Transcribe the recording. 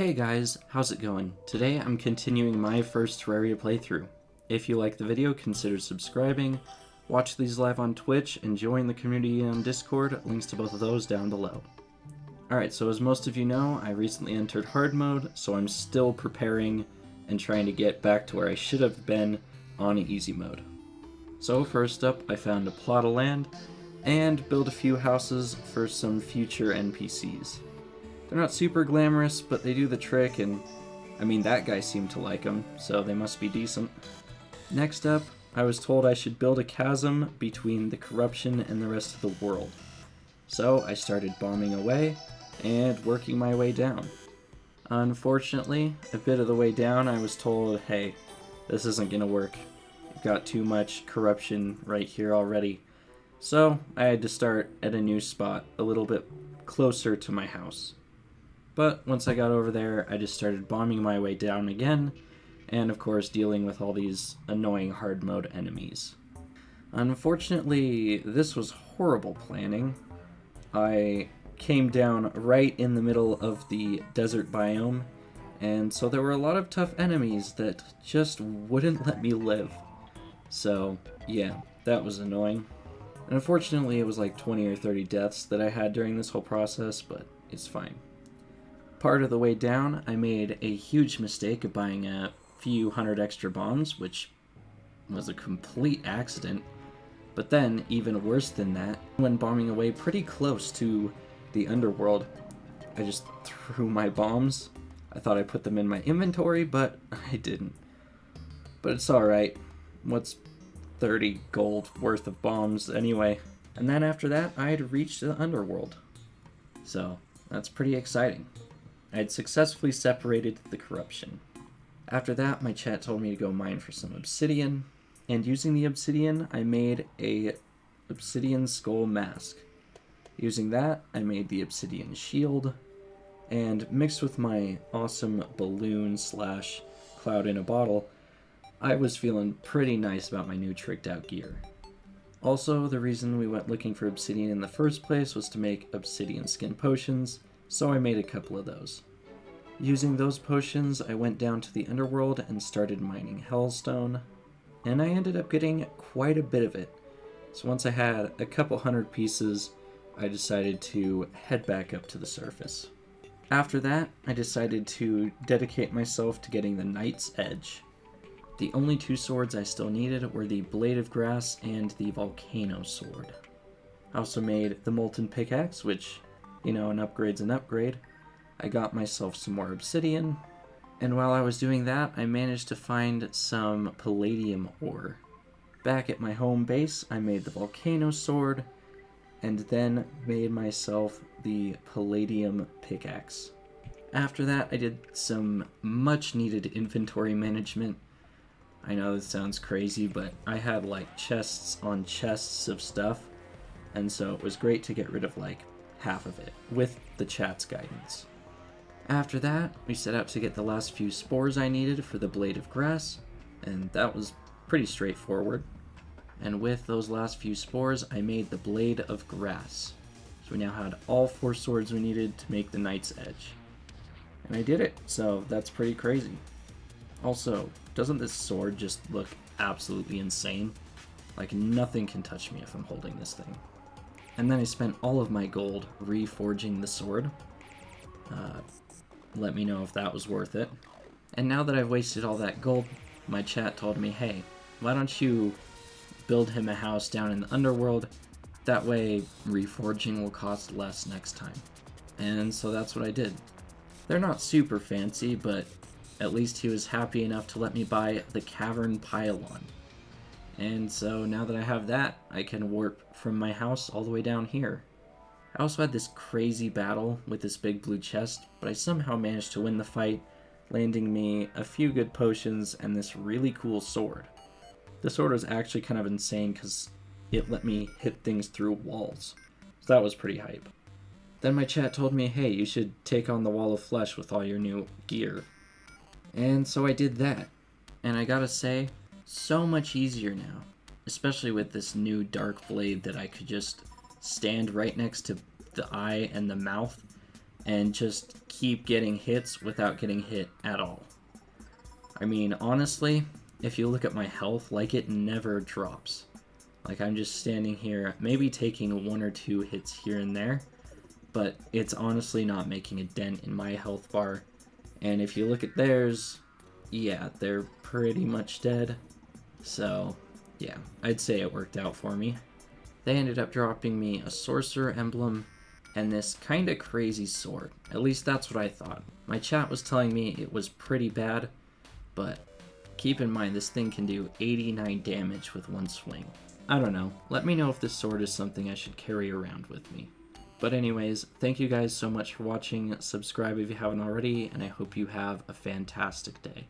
Hey guys, how's it going? Today I'm continuing my first Terraria playthrough. If you like the video, consider subscribing, watch these live on Twitch, and join the community on Discord, links to both of those down below. Alright, so as most of you know, I recently entered hard mode, so I'm still preparing and trying to get back to where I should have been on easy mode. So first up, I found a plot of land, and built a few houses for some future NPCs. They're not super glamorous, but they do the trick, and I mean, that guy seemed to like them, so they must be decent. Next up, I was told I should build a chasm between the corruption and the rest of the world. So I started bombing away and working my way down. Unfortunately, a bit of the way down I was told, hey, this isn't gonna work. You've got too much corruption right here already. So I had to start at a new spot, a little bit closer to my house. But once I got over there, I just started bombing my way down again, and of course dealing with all these annoying hard mode enemies. Unfortunately, this was horrible planning. I came down right in the middle of the desert biome, and so there were a lot of tough enemies that just wouldn't let me live. So yeah, that was annoying. And unfortunately it was like 20 or 30 deaths that I had during this whole process, but it's fine. Part of the way down, I made a huge mistake of buying a few hundred extra bombs, which was a complete accident. But then, even worse than that, when bombing away pretty close to the underworld, I just threw my bombs. I thought I put them in my inventory, but I didn't. But it's alright. What's 30 gold worth of bombs anyway? And then after that, I had reached the underworld. So, that's pretty exciting. I had successfully separated the corruption. After that, my chat told me to go mine for some obsidian, and using the obsidian, I made a obsidian skull mask. Using that, I made the obsidian shield, and mixed with my awesome balloon / cloud in a bottle, I was feeling pretty nice about my new tricked out gear. Also, the reason we went looking for obsidian in the first place was to make obsidian skin potions, so I made a couple of those. Using those potions, I went down to the underworld and started mining hellstone, and I ended up getting quite a bit of it. So once I had a couple hundred pieces, I decided to head back up to the surface. After that, I decided to dedicate myself to getting the Knight's Edge. The only two swords I still needed were the Blade of Grass and the Volcano Sword. I also made the Molten Pickaxe, which, you know, an upgrade's an upgrade. I got myself some more obsidian, and while I was doing that, I managed to find some palladium ore. Back at my home base, I made the Volcano Sword, and then made myself the Palladium Pickaxe. After that, I did some much needed inventory management. I know this sounds crazy, but I had like chests on chests of stuff, and so it was great to get rid of like half of it, with the chat's guidance. After that, we set out to get the last few spores I needed for the Blade of Grass, and that was pretty straightforward. And with those last few spores, I made the Blade of Grass. So we now had all 4 swords we needed to make the Knight's Edge. And I did it, so that's pretty crazy. Also, doesn't this sword just look absolutely insane? Like nothing can touch me if I'm holding this thing. And then I spent all of my gold reforging the sword. Let me know if that was worth it. And now that I've wasted all that gold, my chat told me, hey, why don't you build him a house down in the underworld? That way, reforging will cost less next time. And so that's what I did. They're not super fancy, but at least he was happy enough to let me buy the Cavern Pylon. And so now that I have that, I can warp from my house all the way down here. I also had this crazy battle with this big blue chest, but I somehow managed to win the fight, landing me a few good potions and this really cool sword. The sword was actually kind of insane because it let me hit things through walls. So that was pretty hype. Then my chat told me, hey, you should take on the Wall of Flesh with all your new gear. And so I did that. And I gotta say, so much easier now. Especially with this new dark blade that I could just stand right next to the eye and the mouth and just keep getting hits without getting hit at all. I mean, honestly, if you look at my health, like, it never drops. Like, I'm just standing here, maybe taking 1 or 2 hits here and there, but it's honestly not making a dent in my health bar. And if you look at theirs, yeah, they're pretty much dead. So, yeah, I'd say it worked out for me. They ended up dropping me a sorcerer emblem and this kinda crazy sword. At least that's what I thought. My chat was telling me it was pretty bad, but keep in mind this thing can do 89 damage with one swing. I don't know. Let me know if this sword is something I should carry around with me. But anyways, thank you guys so much for watching. Subscribe if you haven't already, and I hope you have a fantastic day.